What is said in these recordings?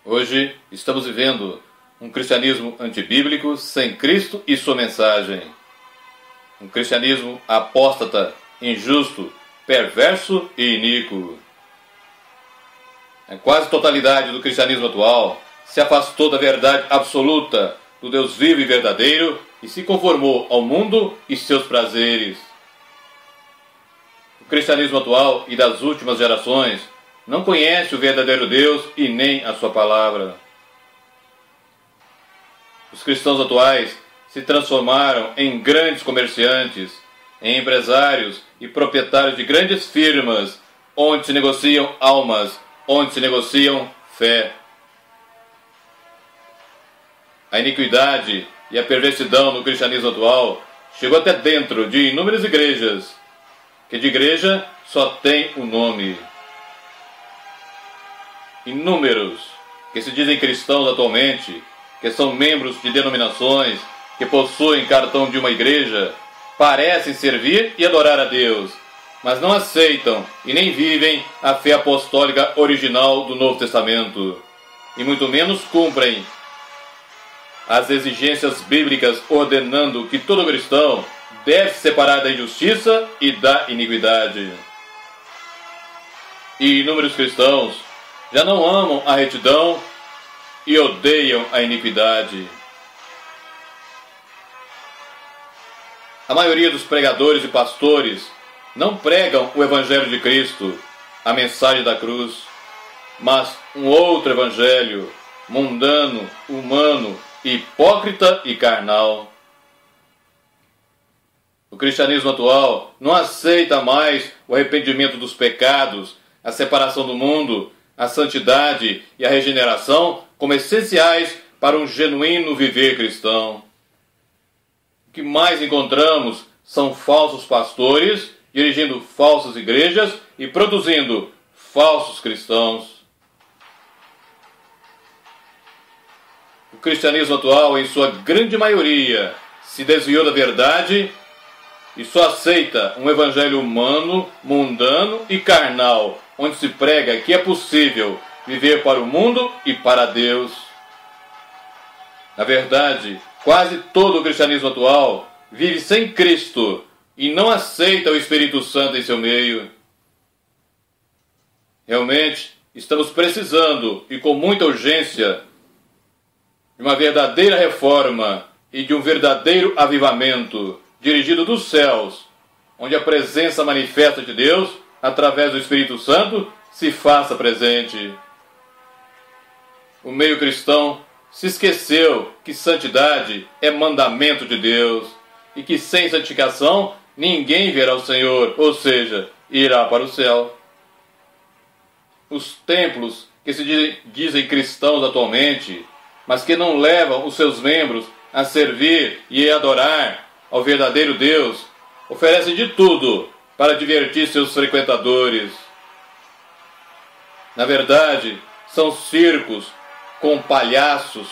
Hoje estamos vivendo um cristianismo antibíblico, sem Cristo e sua mensagem. Um cristianismo apóstata, injusto, perverso e iníquo. A quase totalidade do cristianismo atual se afastou da verdade absoluta do Deus vivo e verdadeiro e se conformou ao mundo e seus prazeres. O cristianismo atual e das últimas gerações não conhece o verdadeiro Deus e nem a sua palavra. Os cristãos atuais se transformaram em grandes comerciantes, em empresários e proprietários de grandes firmas, onde se negociam almas, onde se negociam fé. A iniquidade e a perversidão no cristianismo atual chegou até dentro de inúmeras igrejas, que de igreja só tem o nome. Inúmeros que se dizem cristãos atualmente, que são membros de denominações, que possuem cartão de uma igreja, parecem servir e adorar a Deus, mas não aceitam e nem vivem a fé apostólica original do Novo Testamento, e muito menos cumprem as exigências bíblicas ordenando que todo cristão deve se separar da injustiça e da iniquidade. E inúmeros cristãos já não amam a retidão e odeiam a iniquidade. A maioria dos pregadores e pastores não pregam o Evangelho de Cristo, a mensagem da cruz, mas um outro evangelho, mundano, humano, hipócrita e carnal. O cristianismo atual não aceita mais o arrependimento dos pecados, a separação do mundo, a santidade e a regeneração como essenciais para um genuíno viver cristão. O que mais encontramos são falsos pastores dirigindo falsas igrejas e produzindo falsos cristãos. O cristianismo atual, em sua grande maioria, se desviou da verdade e só aceita um evangelho humano, mundano e carnal, onde se prega que é possível viver para o mundo e para Deus. Na verdade, quase todo o cristianismo atual vive sem Cristo e não aceita o Espírito Santo em seu meio. Realmente, estamos precisando, e com muita urgência, de uma verdadeira reforma e de um verdadeiro avivamento dirigido dos céus, onde a presença manifesta de Deus, através do Espírito Santo, se faça presente. O meio cristão se esqueceu que santidade é mandamento de Deus e que sem santificação ninguém verá o Senhor, ou seja, irá para o céu. Os templos que se dizem cristãos atualmente, mas que não levam os seus membros a servir e a adorar ao verdadeiro Deus, oferecem de tudo para divertir seus frequentadores. Na verdade, são circos com palhaços,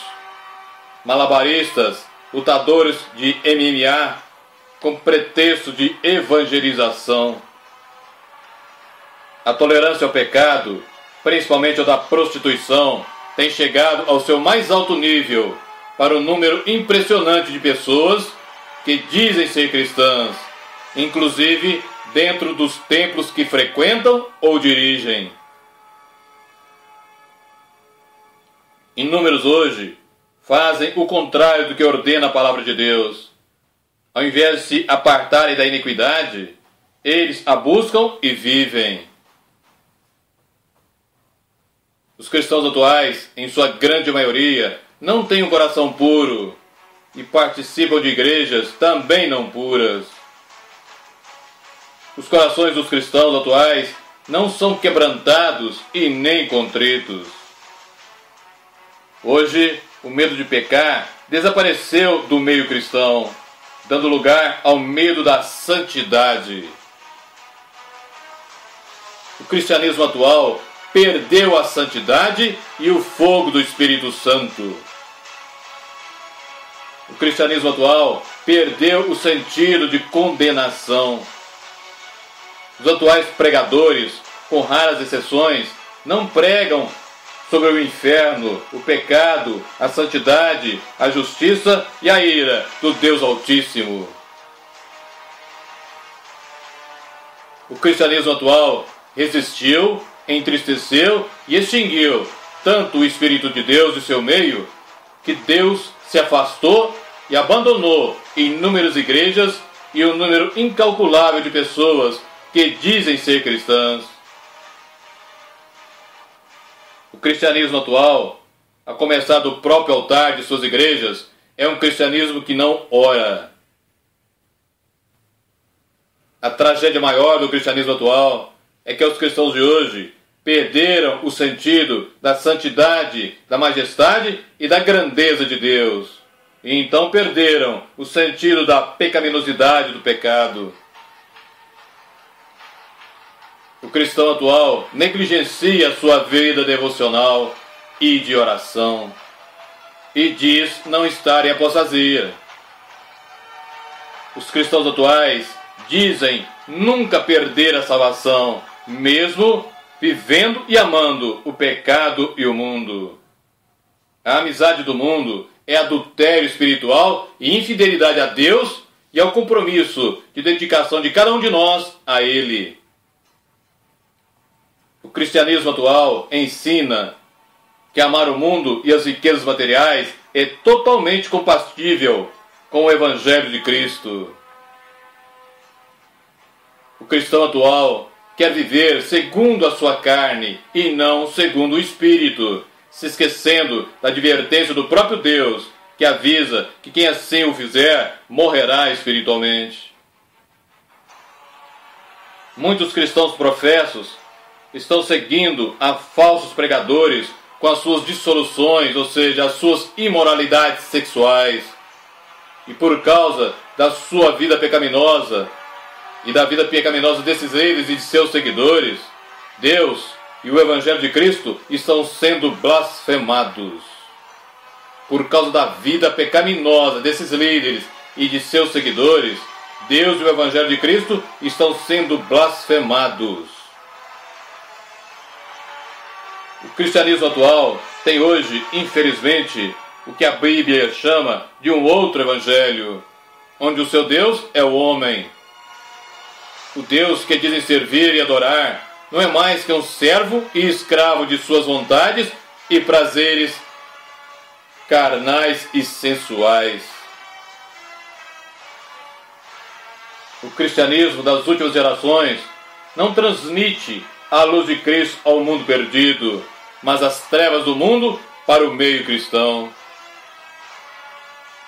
malabaristas, lutadores de MMA, com pretexto de evangelização. A tolerância ao pecado, principalmente ao da prostituição, tem chegado ao seu mais alto nível para um número impressionante de pessoas que dizem ser cristãs, inclusive dentro dos templos que frequentam ou dirigem. Inúmeros hoje fazem o contrário do que ordena a palavra de Deus. Ao invés de se apartarem da iniquidade, eles a buscam e vivem. Os cristãos atuais, em sua grande maioria, não têm um coração puro e participam de igrejas também não puras. Os corações dos cristãos atuais não são quebrantados e nem contritos. Hoje, o medo de pecar desapareceu do meio cristão, dando lugar ao medo da santidade. O cristianismo atual perdeu a santidade e o fogo do Espírito Santo. O cristianismo atual perdeu o sentido de condenação. Os atuais pregadores, com raras exceções, não pregam sobre o inferno, o pecado, a santidade, a justiça e a ira do Deus Altíssimo. O cristianismo atual resistiu, entristeceu e extinguiu tanto o Espírito de Deus de seu meio, que Deus se afastou e abandonou inúmeras igrejas e um número incalculável de pessoas que dizem ser cristãs. O cristianismo atual, a começar do próprio altar de suas igrejas, é um cristianismo que não ora. A tragédia maior do cristianismo atual é que os cristãos de hoje perderam o sentido da santidade, da majestade e da grandeza de Deus. E então perderam o sentido da pecaminosidade do pecado. O cristão atual negligencia a sua vida devocional e de oração e diz não estar em apostasia. Os cristãos atuais dizem nunca perder a salvação, mesmo vivendo e amando o pecado e o mundo. A amizade do mundo é adultério espiritual e infidelidade a Deus e ao compromisso de dedicação de cada um de nós a Ele. O cristianismo atual ensina que amar o mundo e as riquezas materiais é totalmente compatível com o Evangelho de Cristo. O cristão atual quer viver segundo a sua carne e não segundo o Espírito, se esquecendo da advertência do próprio Deus, que avisa que quem assim o fizer morrerá espiritualmente. Muitos cristãos professos estão seguindo a falsos pregadores com as suas dissoluções, ou seja, as suas imoralidades sexuais. E por causa da sua vida pecaminosa e da vida pecaminosa desses líderes e de seus seguidores, Deus e o Evangelho de Cristo estão sendo blasfemados. Por causa da vida pecaminosa desses líderes e de seus seguidores, Deus e o Evangelho de Cristo estão sendo blasfemados. O cristianismo atual tem hoje, infelizmente, o que a Bíblia chama de um outro evangelho, onde o seu Deus é o homem. O Deus que dizem servir e adorar não é mais que um servo e escravo de suas vontades e prazeres carnais e sensuais. O cristianismo das últimas gerações não transmite a luz de Cristo ao mundo perdido, mas as trevas do mundo para o meio cristão.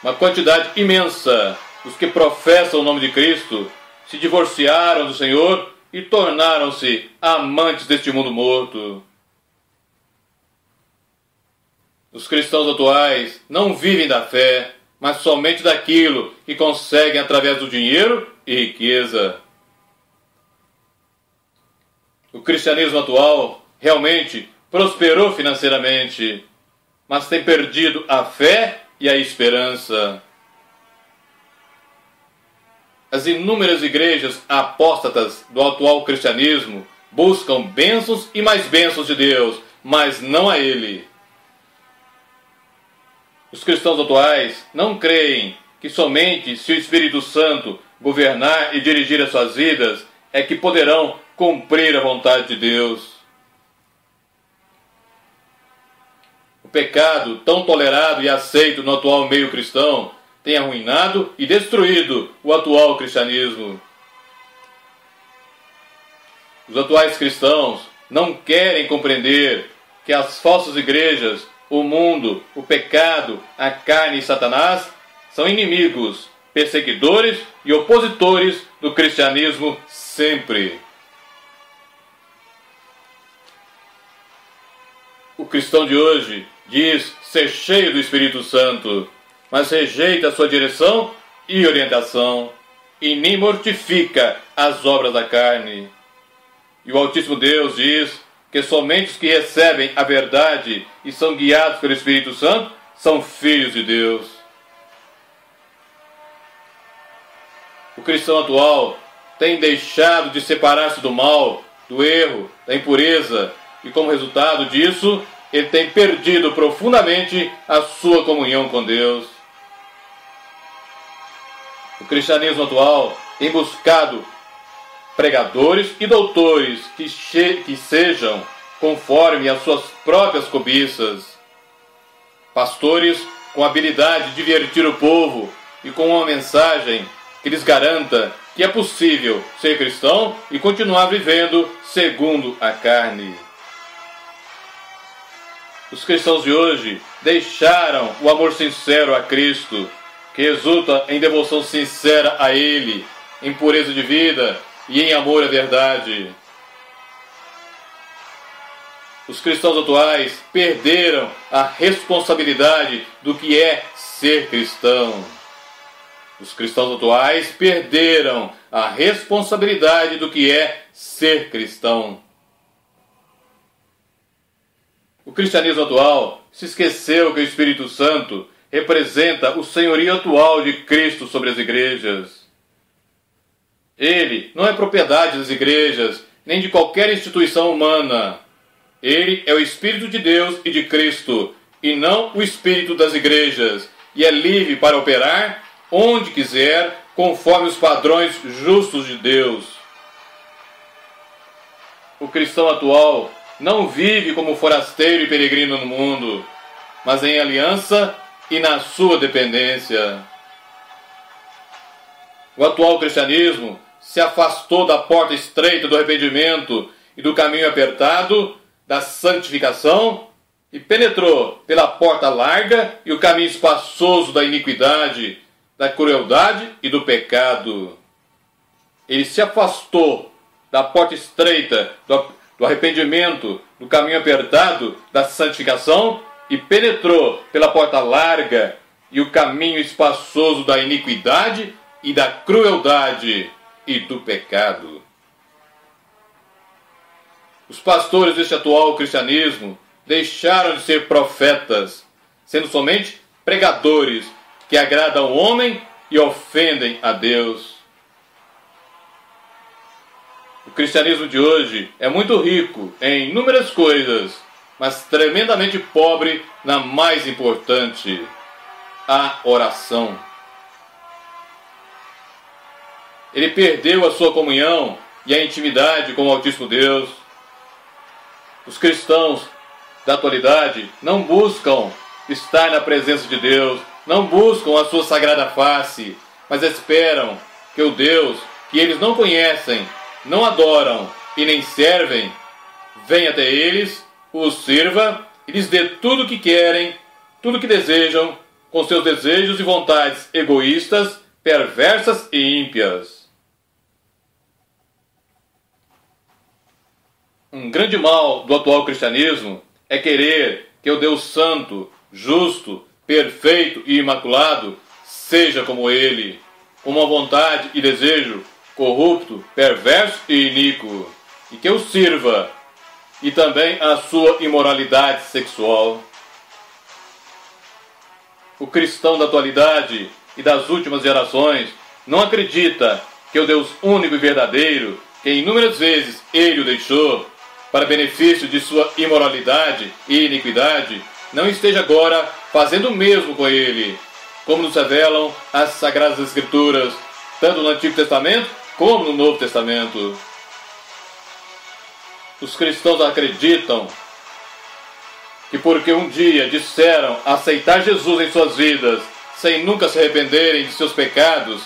Uma quantidade imensa dos que professam o nome de Cristo se divorciaram do Senhor e tornaram-se amantes deste mundo morto. Os cristãos atuais não vivem da fé, mas somente daquilo que conseguem através do dinheiro e riqueza. O cristianismo atual realmente prosperou financeiramente, mas tem perdido a fé e a esperança. As inúmeras igrejas apóstatas do atual cristianismo buscam bênçãos e mais bênçãos de Deus, mas não a Ele. Os cristãos atuais não creem que somente se o Espírito Santo governar e dirigir as suas vidas é que poderão cumprir a vontade de Deus. O pecado, tão tolerado e aceito no atual meio cristão, tem arruinado e destruído o atual cristianismo. Os atuais cristãos não querem compreender que as falsas igrejas, o mundo, o pecado, a carne e Satanás são inimigos, perseguidores e opositores do cristianismo sempre. O cristão de hoje diz ser cheio do Espírito Santo, mas rejeita a sua direção e orientação, e nem mortifica as obras da carne. E o Altíssimo Deus diz que somente os que recebem a verdade e são guiados pelo Espírito Santo são filhos de Deus. O cristão atual tem deixado de separar-se do mal, do erro, da impureza, e como resultado disso, ele tem perdido profundamente a sua comunhão com Deus. O cristianismo atual tem buscado pregadores e doutores que sejam conforme as suas próprias cobiças, pastores com habilidade de divertir o povo e com uma mensagem que lhes garanta que é possível ser cristão e continuar vivendo segundo a carne. Os cristãos de hoje deixaram o amor sincero a Cristo, que resulta em devoção sincera a Ele, em pureza de vida e em amor à verdade. Os cristãos atuais perderam a responsabilidade do que é ser cristão. Os cristãos atuais perderam a responsabilidade do que é ser cristão. O cristianismo atual se esqueceu que o Espírito Santo representa o senhorio atual de Cristo sobre as igrejas. Ele não é propriedade das igrejas, nem de qualquer instituição humana. Ele é o Espírito de Deus e de Cristo, e não o Espírito das igrejas, e é livre para operar onde quiser, conforme os padrões justos de Deus. O cristão atual não vive como forasteiro e peregrino no mundo, mas em aliança e na sua dependência. O atual cristianismo se afastou da porta estreita do arrependimento e do caminho apertado da santificação e penetrou pela porta larga e o caminho espaçoso da iniquidade, da crueldade e do pecado. Ele se afastou da porta estreita do arrependimento, do caminho apertado da santificação e penetrou pela porta larga e o caminho espaçoso da iniquidade e da crueldade e do pecado. Os pastores deste atual cristianismo deixaram de ser profetas, sendo somente pregadores que agradam ao homem e ofendem a Deus. O cristianismo de hoje é muito rico em inúmeras coisas, mas tremendamente pobre na mais importante, a oração. Ele perdeu a sua comunhão e a intimidade com o Altíssimo Deus. Os cristãos da atualidade não buscam estar na presença de Deus, não buscam a sua sagrada face, mas esperam que o Deus que eles não conhecem, não adoram e nem servem, venha até eles, os sirva e lhes dê tudo o que querem, tudo o que desejam, com seus desejos e vontades egoístas, perversas e ímpias. Um grande mal do atual cristianismo é querer que o Deus santo, justo, perfeito e imaculado seja como ele, com uma vontade e desejo corrupto, perverso e iníquo, e que o sirva, e também a sua imoralidade sexual. O cristão da atualidade e das últimas gerações não acredita que o Deus único e verdadeiro, que inúmeras vezes ele o deixou, para benefício de sua imoralidade e iniquidade, não esteja agora fazendo o mesmo com ele, como nos revelam as Sagradas Escrituras, tanto no Antigo Testamento como no Novo Testamento. Os cristãos acreditam que porque um dia disseram aceitar Jesus em suas vidas, sem nunca se arrependerem de seus pecados,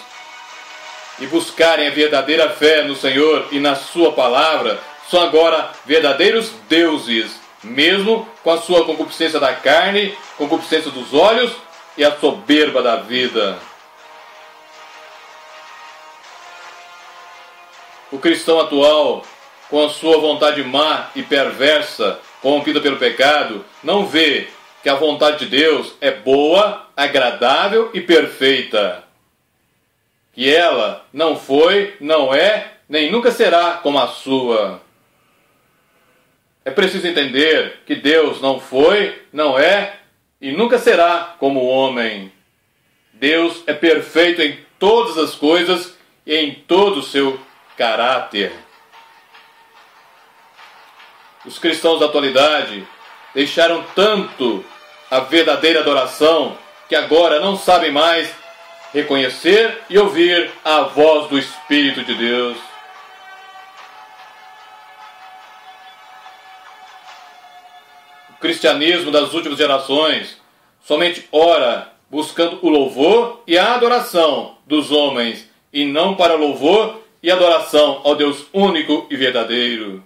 e buscarem a verdadeira fé no Senhor e na sua palavra, são agora verdadeiros deuses, mesmo com a sua concupiscência da carne, concupiscência dos olhos e a soberba da vida. O cristão atual, com a sua vontade má e perversa, corrompida pelo pecado, não vê que a vontade de Deus é boa, agradável e perfeita. Que ela não foi, não é, nem nunca será como a sua. É preciso entender que Deus não foi, não é e nunca será como o homem. Deus é perfeito em todas as coisas e em todo o seu caráter. Os cristãos da atualidade deixaram tanto a verdadeira adoração que agora não sabem mais reconhecer e ouvir a voz do Espírito de Deus. O cristianismo das últimas gerações somente ora buscando o louvor e a adoração dos homens, e não para louvor e adoração ao Deus único e verdadeiro.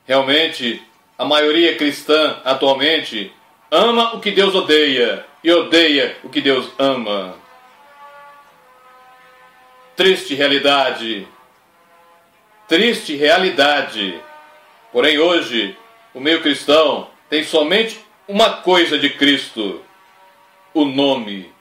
Realmente, a maioria cristã atualmente ama o que Deus odeia e odeia o que Deus ama. Triste realidade. Triste realidade. Porém, hoje, o meio cristão tem somente uma coisa de Cristo: o nome.